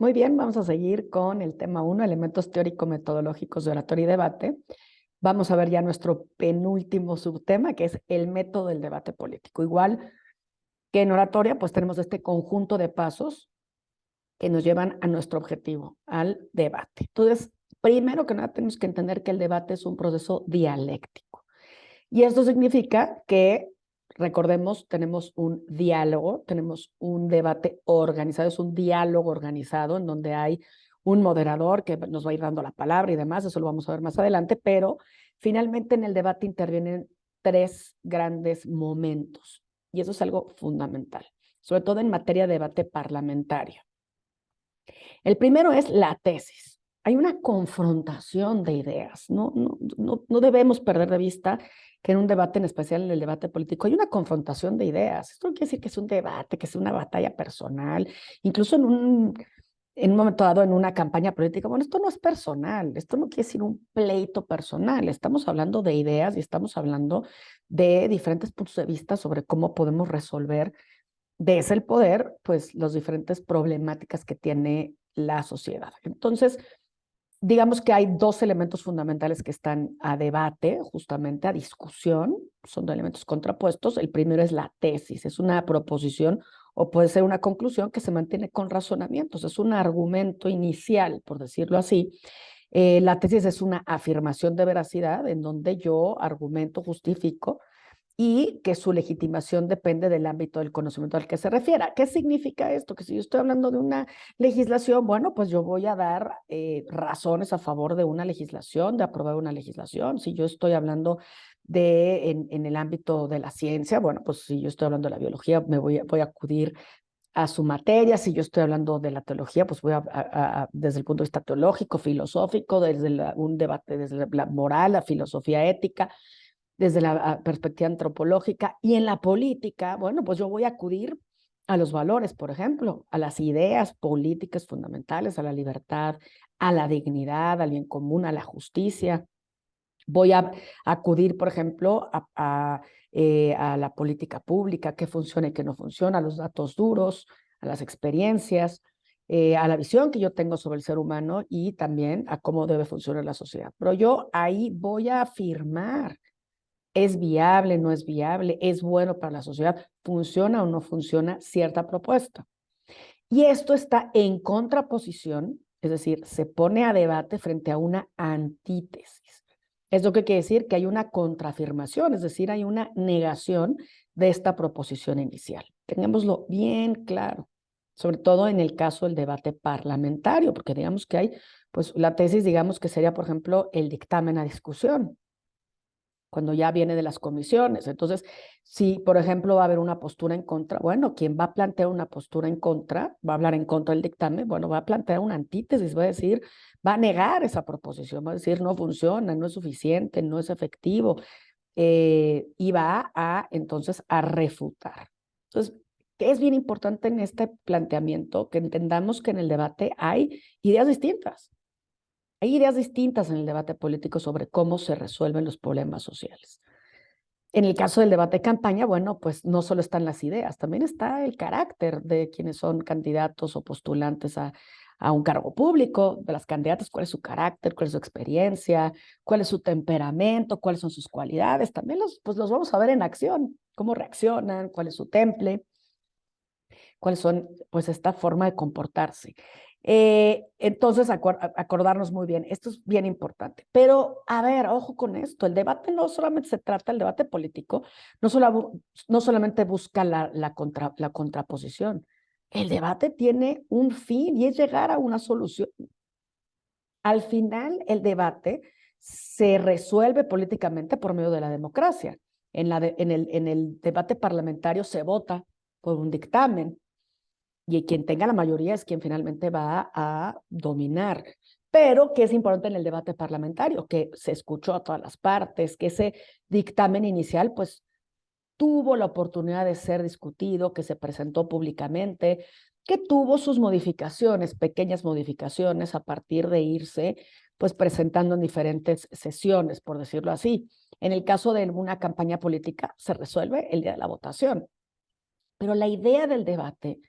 Muy bien, vamos a seguir con el tema 1, elementos teórico-metodológicos de oratoria y debate. Vamos a ver ya nuestro penúltimo subtema, que es el método del debate político. Igual que en oratoria, pues tenemos este conjunto de pasos que nos llevan a nuestro objetivo, al debate. Entonces, primero que nada, tenemos que entender que el debate es un proceso dialéctico. Y esto significa que, recordemos, tenemos un diálogo, tenemos un debate organizado, es un diálogo organizado en donde hay un moderador que nos va a ir dando la palabra y demás, eso lo vamos a ver más adelante, pero finalmente en el debate intervienen tres grandes momentos y eso es algo fundamental, sobre todo en materia de debate parlamentario. El primero es la tesis. Hay una confrontación de ideas. No debemos perder de vista que en un debate, en especial en el debate político, hay una confrontación de ideas. Esto no quiere decir que es un debate, que es una batalla personal, incluso en un momento dado, en una campaña política. Bueno, esto no es personal, esto no quiere decir un pleito personal. Estamos hablando de ideas y estamos hablando de diferentes puntos de vista sobre cómo podemos resolver desde el poder, pues, las diferentes problemáticas que tiene la sociedad. Entonces, digamos que hay dos elementos fundamentales que están a debate, justamente a discusión, son dos elementos contrapuestos. El primero es la tesis, es una proposición o puede ser una conclusión que se mantiene con razonamientos, es un argumento inicial, por decirlo así. La tesis es una afirmación de veracidad en donde yo argumento, justifico y que su legitimación depende del ámbito del conocimiento al que se refiera. ¿Qué significa esto? Que si yo estoy hablando de una legislación, bueno, pues yo voy a dar razones a favor de una legislación, de aprobar una legislación. Si yo estoy hablando en el ámbito de la ciencia, bueno, pues si yo estoy hablando de la biología, voy a acudir a su materia. Si yo estoy hablando de la teología, pues voy desde el punto de vista teológico, filosófico, desde un debate, desde la moral, la filosofía ética, desde la perspectiva antropológica. Y en la política, bueno, pues yo voy a acudir a los valores, por ejemplo, a las ideas políticas fundamentales, a la libertad, a la dignidad, al bien común, a la justicia. Voy a acudir, por ejemplo, a la política pública, qué funciona y qué no funciona, a los datos duros, a las experiencias, a la visión que yo tengo sobre el ser humano y también a cómo debe funcionar la sociedad. Pero yo ahí voy a afirmar, ¿es viable, no es viable? ¿Es bueno para la sociedad? ¿Funciona o no funciona cierta propuesta? Y esto está en contraposición, es decir, se pone a debate frente a una antítesis. Es lo que quiere decir que hay una contraafirmación, es decir, hay una negación de esta proposición inicial. Tengámoslo bien claro, sobre todo en el caso del debate parlamentario, porque digamos que hay, pues la tesis, digamos que sería, por ejemplo, el dictamen a discusión cuando ya viene de las comisiones. Entonces, si, por ejemplo, va a haber una postura en contra, bueno, quien va a plantear una postura en contra, va a hablar en contra del dictamen, bueno, va a plantear una antítesis, va a decir, va a negar esa proposición, va a decir, no funciona, no es suficiente, no es efectivo, y va a, entonces, a refutar. Entonces, es bien importante en este planteamiento que entendamos que en el debate hay ideas distintas. Hay ideas distintas en el debate político sobre cómo se resuelven los problemas sociales. En el caso del debate de campaña, bueno, pues no solo están las ideas, también está el carácter de quienes son candidatos o postulantes a un cargo público, de las candidatas, cuál es su carácter, cuál es su experiencia, cuál es su temperamento, cuáles son sus cualidades. También pues los vamos a ver en acción, cómo reaccionan, cuál es su temple, cuáles son, pues, esta forma de comportarse. Entonces, acordarnos muy bien, esto es bien importante. Pero, a ver, ojo con esto, el debate no solamente se trata, el debate político, no solamente busca la contraposición, el debate tiene un fin y es llegar a una solución. Al final, el debate se resuelve políticamente por medio de la democracia. En el debate parlamentario se vota por un dictamen y quien tenga la mayoría es quien finalmente va a dominar. Pero que es importante en el debate parlamentario, que se escuchó a todas las partes, que ese dictamen inicial pues tuvo la oportunidad de ser discutido, que se presentó públicamente, que tuvo sus modificaciones, pequeñas modificaciones a partir de irse pues presentando en diferentes sesiones, por decirlo así. En el caso de una campaña política se resuelve el día de la votación. Pero la idea del debate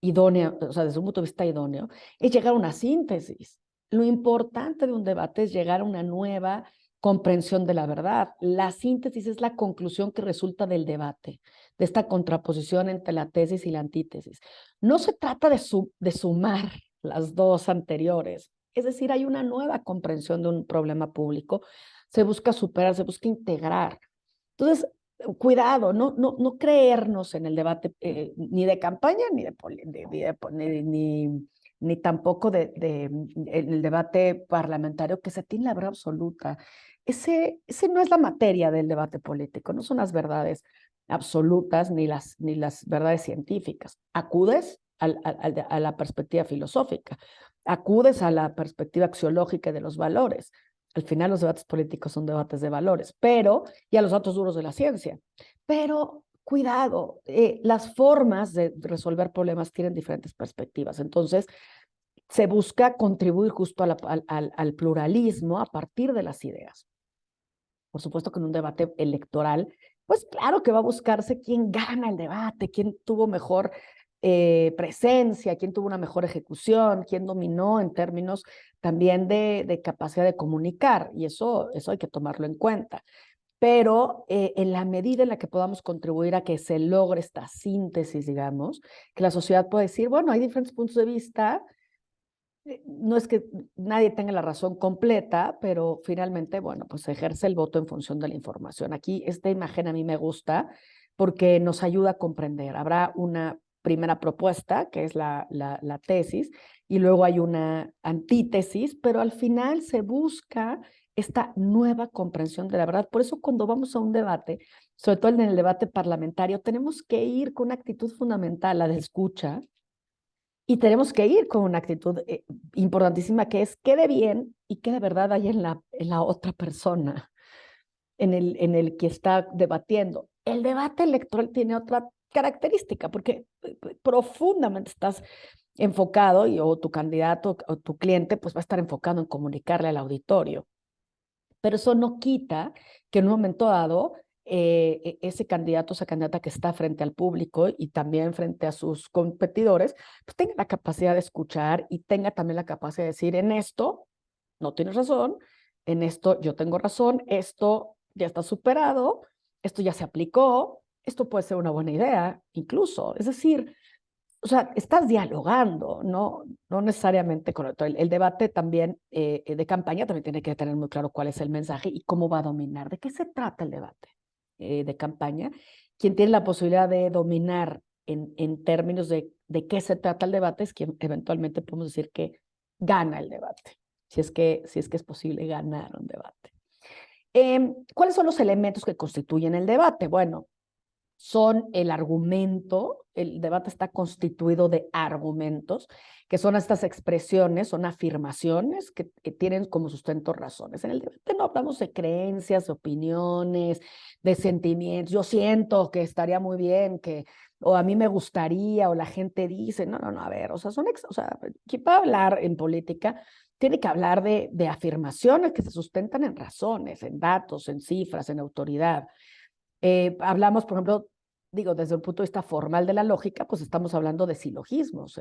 idónea, o sea, desde un punto de vista idóneo, es llegar a una síntesis. Lo importante de un debate es llegar a una nueva comprensión de la verdad. La síntesis es la conclusión que resulta del debate, de esta contraposición entre la tesis y la antítesis. No se trata de sumar las dos anteriores, es decir, hay una nueva comprensión de un problema público, se busca superar, se busca integrar. Entonces, cuidado, no creernos en el debate ni de campaña, ni tampoco en el debate parlamentario, que se tiene la verdad absoluta. Ese no es la materia del debate político, no son las verdades absolutas ni las verdades científicas. Acudes a la perspectiva filosófica, acudes a la perspectiva axiológica de los valores. Al final los debates políticos son debates de valores, y a los datos duros de la ciencia. Pero cuidado, las formas de resolver problemas tienen diferentes perspectivas. Entonces, se busca contribuir justo al pluralismo a partir de las ideas. Por supuesto que en un debate electoral, pues claro que va a buscarse quién gana el debate, quién tuvo mejor presencia, quién tuvo una mejor ejecución, quién dominó en términos también de capacidad de comunicar, y eso hay que tomarlo en cuenta. Pero en la medida en la que podamos contribuir a que se logre esta síntesis, digamos, que la sociedad pueda decir, bueno, hay diferentes puntos de vista, no es que nadie tenga la razón completa, pero finalmente, bueno, pues se ejerce el voto en función de la información. Aquí esta imagen a mí me gusta porque nos ayuda a comprender. Habrá una primera propuesta, que es la tesis, y luego hay una antítesis, pero al final se busca esta nueva comprensión de la verdad. Por eso cuando vamos a un debate, sobre todo en el debate parlamentario, tenemos que ir con una actitud fundamental, la de escucha, y tenemos que ir con una actitud importantísima, que es qué de bien y qué de verdad hay en la otra persona, en el que está debatiendo. El debate electoral tiene otra característica, porque profundamente estás enfocado, o tu candidato o tu cliente pues va a estar enfocado en comunicarle al auditorio. Pero eso no quita que en un momento dado ese candidato o esa candidata que está frente al público y también frente a sus competidores, pues tenga la capacidad de escuchar y tenga también la capacidad de decir, en esto no tienes razón, en esto yo tengo razón, esto ya está superado, esto ya se aplicó, esto puede ser una buena idea incluso. Es decir, o sea, estás dialogando, no necesariamente con el debate también de campaña también tiene que tener muy claro cuál es el mensaje y cómo va a dominar. ¿De qué se trata el debate de campaña? Quien tiene la posibilidad de dominar en términos de qué se trata el debate es quien eventualmente podemos decir que gana el debate, si es que es posible ganar un debate. ¿Cuáles son los elementos que constituyen el debate? Bueno, son el argumento, el debate está constituido de argumentos, que son estas expresiones, son afirmaciones que tienen como sustento razones. En el debate no hablamos de creencias, de opiniones, de sentimientos. Yo siento que estaría muy bien que, o a mí me gustaría, o la gente dice, no, a ver, o sea, ¿quién va a hablar en política? Tiene que hablar de afirmaciones que se sustentan en razones, en datos, en cifras, en autoridad. Hablamos, por ejemplo, digo, desde el punto de vista formal de la lógica, pues estamos hablando de silogismos,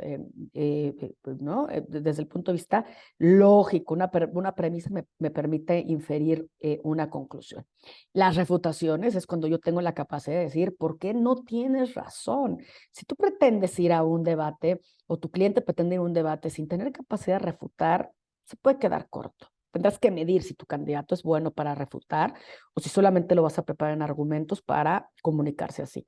pues, ¿no? Desde el punto de vista lógico, una premisa me permite inferir una conclusión. Las refutaciones es cuando yo tengo la capacidad de decir, ¿por qué no tienes razón? Si tú pretendes ir a un debate o tu cliente pretende ir a un debate sin tener capacidad de refutar, se puede quedar corto. Tendrás que medir si tu candidato es bueno para refutar o si solamente lo vas a preparar en argumentos para comunicarse así.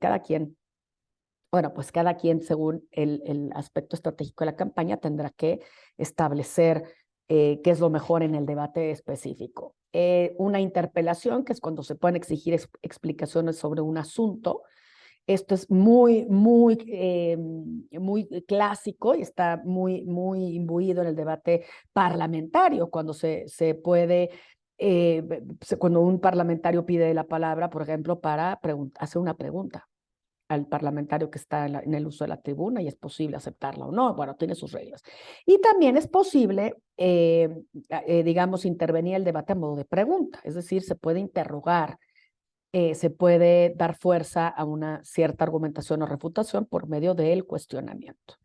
Pues cada quien, según el aspecto estratégico de la campaña, tendrá que establecer qué es lo mejor en el debate específico. Una interpelación, que es cuando se pueden exigir explicaciones sobre un asunto. Esto es muy clásico y está muy imbuido en el debate parlamentario, cuando se puede, cuando un parlamentario pide la palabra, por ejemplo, para hacer una pregunta al parlamentario que está en el uso de la tribuna, y es posible aceptarla o no. Bueno, tiene sus reglas. Y también es posible, digamos, intervenir el debate a modo de pregunta, es decir, se puede interrogar, se puede dar fuerza a una cierta argumentación o refutación por medio del cuestionamiento.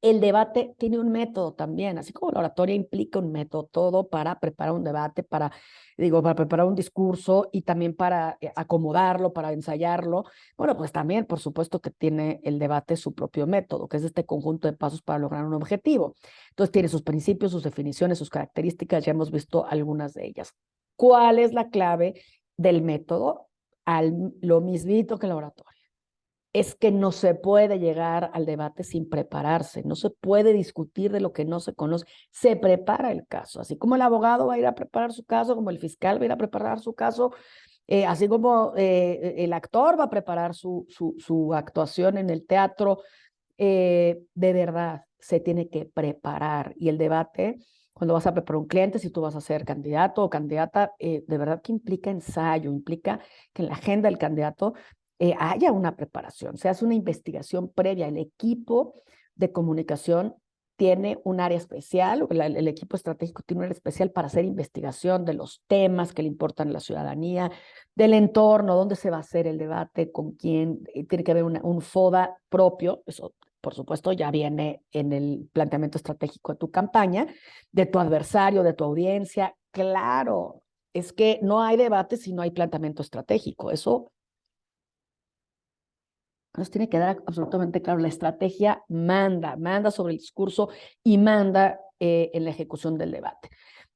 El debate tiene un método también, así como la oratoria implica un método, todo para preparar un debate, para preparar un discurso y también para acomodarlo, para ensayarlo. Bueno, pues también, por supuesto, que tiene el debate su propio método, que es este conjunto de pasos para lograr un objetivo. Entonces, tiene sus principios, sus definiciones, sus características, ya hemos visto algunas de ellas. ¿Cuál es la clave del método? Lo mismito que la oratoria, es que no se puede llegar al debate sin prepararse, no se puede discutir de lo que no se conoce, se prepara el caso, así como el abogado va a ir a preparar su caso, como el fiscal va a ir a preparar su caso, así como el actor va a preparar su actuación en el teatro, de verdad se tiene que preparar. Y el debate, cuando vas a preparar un cliente, si tú vas a ser candidato o candidata, de verdad que implica ensayo, implica que en la agenda del candidato haya una preparación, se hace una investigación previa. El equipo de comunicación tiene un área especial, el equipo estratégico tiene un área especial para hacer investigación de los temas que le importan a la ciudadanía, del entorno, dónde se va a hacer el debate, con quién, tiene que haber un FODA propio, eso por supuesto ya viene en el planteamiento estratégico de tu campaña, de tu adversario, de tu audiencia. Claro, es que no hay debate si no hay planteamiento estratégico, eso nos tiene que dar absolutamente claro. La estrategia manda sobre el discurso y manda en la ejecución del debate.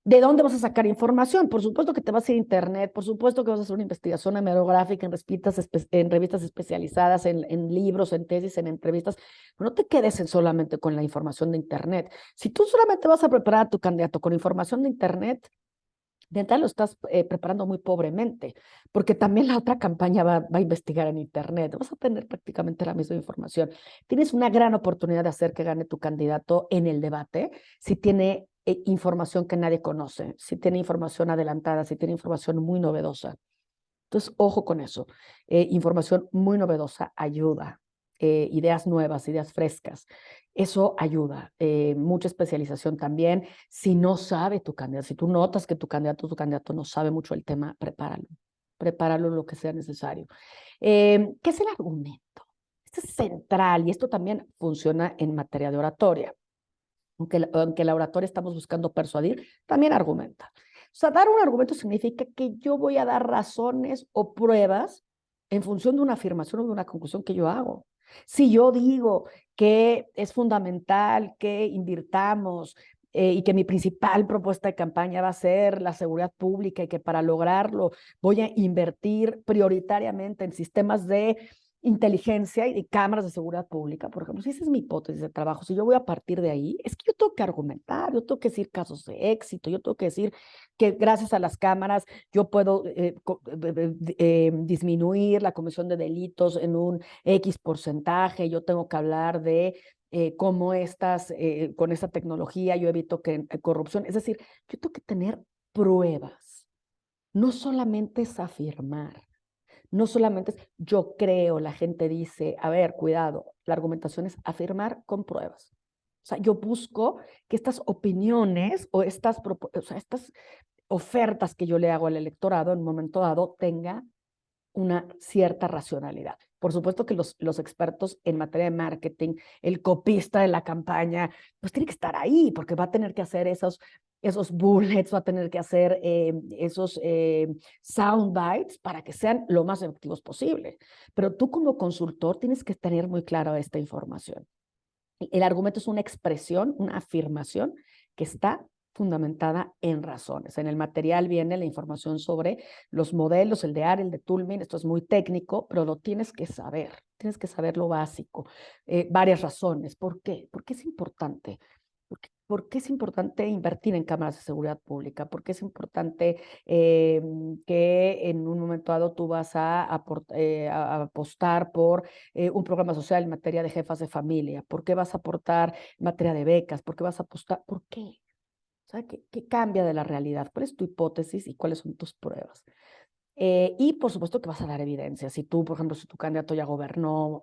¿De dónde vas a sacar información? Por supuesto que te vas a ir a internet, por supuesto que vas a hacer una investigación hemerográfica en revistas especializadas, en libros, en tesis, en entrevistas. Pero no te quedes solamente con la información de internet. Si tú solamente vas a preparar a tu candidato con información de internet, de entrada lo estás preparando muy pobremente, porque también la otra campaña va a investigar en Internet. Vas a tener prácticamente la misma información. Tienes una gran oportunidad de hacer que gane tu candidato en el debate si tiene información que nadie conoce, si tiene información adelantada, si tiene información muy novedosa. Entonces, ojo con eso. Información muy novedosa ayuda. Ideas nuevas, ideas frescas. Eso ayuda. Mucha especialización también. Si no sabe tu candidato, si tú notas que tu candidato no sabe mucho el tema, prepáralo. Prepáralo lo que sea necesario. ¿Qué es el argumento? Esto es central y esto también funciona en materia de oratoria. Aunque la oratoria estamos buscando persuadir, también argumenta. O sea, dar un argumento significa que yo voy a dar razones o pruebas en función de una afirmación o de una conclusión que yo hago. Si yo digo que es fundamental que invirtamos y que mi principal propuesta de campaña va a ser la seguridad pública y que para lograrlo voy a invertir prioritariamente en sistemas de inteligencia y de cámaras de seguridad pública, por ejemplo, si esa es mi hipótesis de trabajo, si yo voy a partir de ahí, es que yo tengo que argumentar, yo tengo que decir casos de éxito, yo tengo que decir que gracias a las cámaras yo puedo disminuir la comisión de delitos en un X porcentaje, yo tengo que hablar de cómo con esta tecnología yo evito que corrupción, es decir, yo tengo que tener pruebas, no solamente es afirmar. No solamente es yo creo, la gente dice, a ver, cuidado, la argumentación es afirmar con pruebas. O sea, yo busco que estas opiniones o estas ofertas que yo le hago al electorado en un momento dado tenga una cierta racionalidad. Por supuesto que los expertos en materia de marketing, el copista de la campaña, pues tiene que estar ahí porque va a tener que hacer esos bullets, va a tener que hacer esos sound bites para que sean lo más efectivos posible. Pero tú como consultor tienes que tener muy clara esta información. El argumento es una expresión, una afirmación que está fundamentada en razones. En el material viene la información sobre los modelos, el de AR, el de Toulmin, esto es muy técnico, pero lo tienes que saber lo básico. Varias razones. ¿Por qué? ¿Por qué es importante? ¿Por qué es importante invertir en cámaras de seguridad pública? ¿Por qué es importante que en un momento dado tú vas a apostar por un programa social en materia de jefas de familia? ¿Por qué vas a aportar en materia de becas? ¿Por qué vas a apostar? ¿Por qué? O sea, ¿qué cambia de la realidad? ¿Cuál es tu hipótesis y cuáles son tus pruebas? Y por supuesto que vas a dar evidencia. Si tú, por ejemplo, si tu candidato ya gobernó,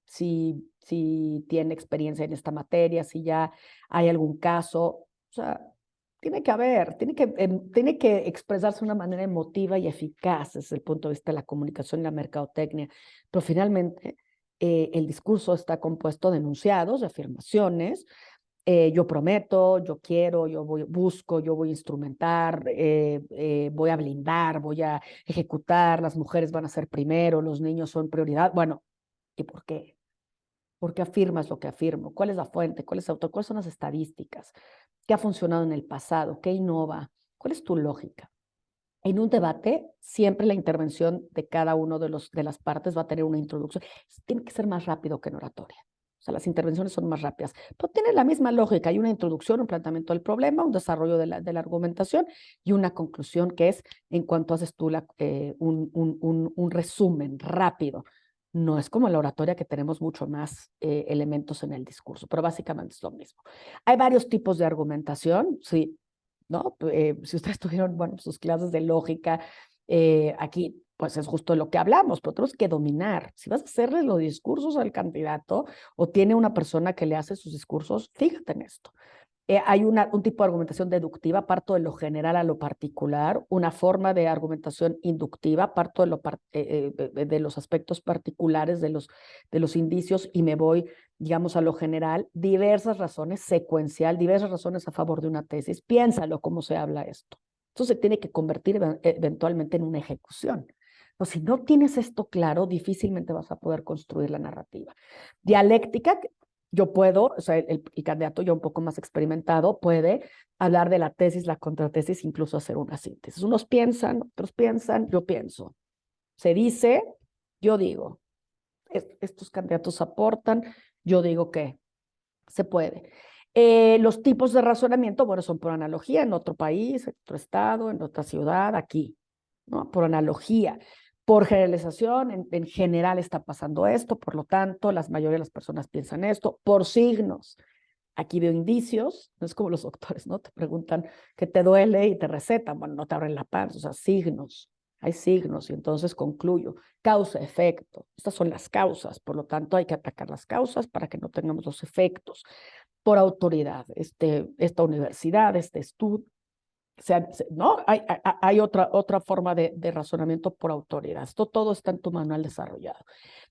si tiene experiencia en esta materia, si ya hay algún caso, o sea, tiene que expresarse de una manera emotiva y eficaz desde el punto de vista de la comunicación y la mercadotecnia. Pero finalmente el discurso está compuesto de enunciados, de afirmaciones. Yo prometo, yo quiero, busco, yo voy a instrumentar, voy a blindar, voy a ejecutar, las mujeres van a ser primero, los niños son prioridad. Bueno, ¿y por qué? ¿Por qué afirmas lo que afirmo? ¿Cuál es la fuente? ¿Cuáles son las estadísticas? ¿Qué ha funcionado en el pasado? ¿Qué innova? ¿Cuál es tu lógica? En un debate, siempre la intervención de cada uno de las partes va a tener una introducción. Tiene que ser más rápido que en oratoria. O sea, las intervenciones son más rápidas, pero tienen la misma lógica. Hay una introducción, un planteamiento del problema, un desarrollo de la argumentación y una conclusión que es en cuanto haces tú un resumen rápido. No es como la oratoria que tenemos mucho más elementos en el discurso, pero básicamente es lo mismo. Hay varios tipos de argumentación, sí, ¿no? Si ustedes tuvieron, bueno, sus clases de lógica, aquí pues es justo lo que hablamos, pero tenemos que dominar. Si vas a hacerle los discursos al candidato o tiene una persona que le hace sus discursos, fíjate en esto. Hay un tipo de argumentación deductiva, parto de lo general a lo particular, una forma de argumentación inductiva, parto de los aspectos particulares de los indicios y me voy, digamos, a lo general, diversas razones, secuencial, diversas razones a favor de una tesis. Piénsalo cómo se habla esto. Esto se tiene que convertir eventualmente en una ejecución. O si no tienes esto claro, difícilmente vas a poder construir la narrativa. Dialéctica, yo puedo, o sea, el candidato ya un poco más experimentado puede hablar de la tesis, la contratesis, incluso hacer una síntesis. Unos piensan, otros piensan, yo pienso. Se dice, yo digo. Estos candidatos aportan, yo digo que se puede. Los tipos de razonamiento, bueno, son por analogía en otro país, en otro estado, en otra ciudad, aquí, ¿no? Por analogía. Por generalización, en general está pasando esto, por lo tanto, la mayoría de las personas piensan esto. Por signos, aquí veo indicios, no es como los doctores, ¿no? Te preguntan qué te duele y te recetan, bueno, no te abren la panza, o sea, signos, hay signos y entonces concluyo, causa, efecto, estas son las causas, por lo tanto hay que atacar las causas para que no tengamos los efectos. Por autoridad, esta universidad, este estudio, o sea, ¿no? Hay otra forma de razonamiento por autoridad. Esto todo está en tu manual desarrollado.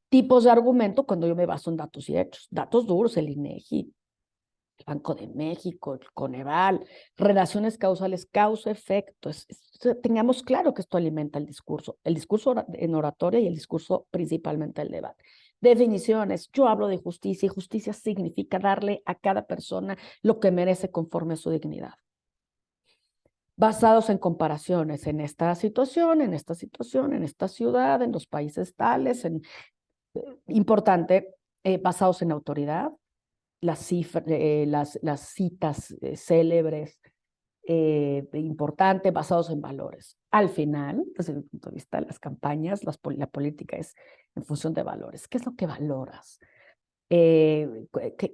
Tipos de argumento cuando yo me baso en datos y hechos. Datos duros, el INEGI, el Banco de México, el Coneval, relaciones causales, causa-efecto. Tengamos claro que esto alimenta el discurso en oratoria y el discurso principalmente el debate. Definiciones, yo hablo de justicia y justicia significa darle a cada persona lo que merece conforme a su dignidad. Basados en comparaciones en esta situación, en esta situación, en esta ciudad, en los países tales, importante, basados en autoridad, las citas célebres, importantes, basados en valores. Al final, desde mi punto de vista, las campañas, la política es en función de valores. ¿Qué es lo que valoras? ¿Qué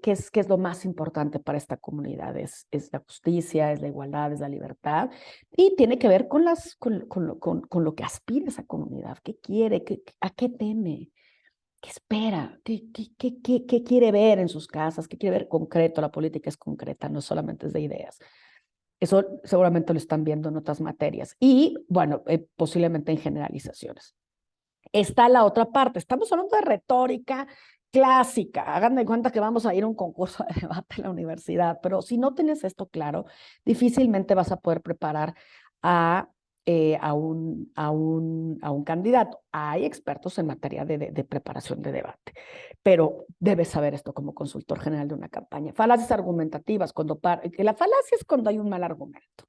es lo más importante para esta comunidad? Es la justicia, es la igualdad, es la libertad, y tiene que ver con lo que aspira esa comunidad, qué quiere, a qué teme, qué espera, qué quiere ver en sus casas, qué quiere ver concreto. La política es concreta, no solamente es de ideas. Eso seguramente lo están viendo en otras materias y, bueno, posiblemente en generalizaciones. Está la otra parte. Estamos hablando de retórica clásica. Hagan de cuenta que vamos a ir a un concurso de debate en la universidad, pero si no tienes esto claro, difícilmente vas a poder preparar a, a un candidato. Hay expertos en materia de preparación de debate, pero debes saber esto como consultor general de una campaña. Falacias argumentativas, la falacia es cuando hay un mal argumento.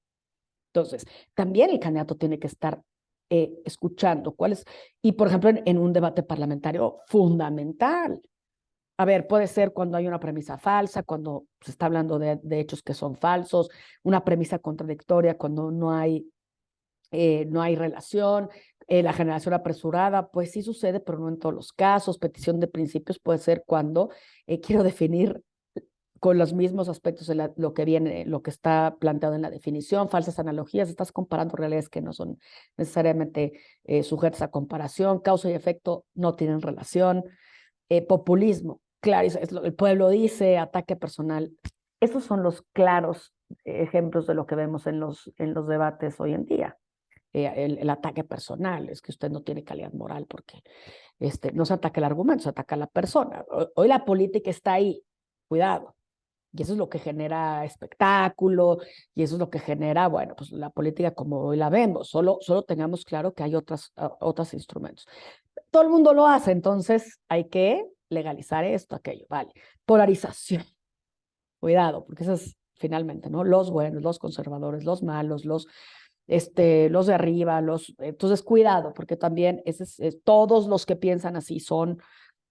Entonces, también el candidato tiene que estar escuchando cuáles, y por ejemplo, en un debate parlamentario fundamental. A ver, puede ser cuando hay una premisa falsa, cuando se está hablando de hechos que son falsos, una premisa contradictoria, cuando no hay relación, la generación apresurada, pues sí sucede, pero no en todos los casos. Petición de principios puede ser cuando quiero definir con los mismos aspectos de lo que viene, lo que está planteado en la definición, falsas analogías, estás comparando realidades que no son necesariamente sujetas a comparación, causa y efecto no tienen relación, populismo, claro, el pueblo dice, ataque personal. Esos son los claros ejemplos de lo que vemos en los debates hoy en día. el ataque personal, es que usted no tiene calidad moral porque no se ataca el argumento, se ataca a la persona. Hoy la política está ahí, cuidado. Y eso es lo que genera espectáculo, y eso es lo que genera, bueno, pues la política como hoy la vemos. Solo tengamos claro que hay otros instrumentos. Todo el mundo lo hace, entonces hay que legalizar esto, aquello, vale. Polarización, cuidado, porque eso es finalmente, ¿no? Los buenos, los conservadores, los malos, los de arriba, entonces cuidado, porque también todos los que piensan así son,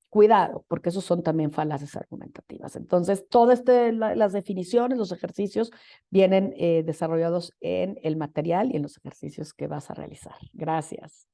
cuidado, porque esos son también falacias argumentativas. Entonces, todas las definiciones, los ejercicios vienen desarrollados en el material y en los ejercicios que vas a realizar. Gracias.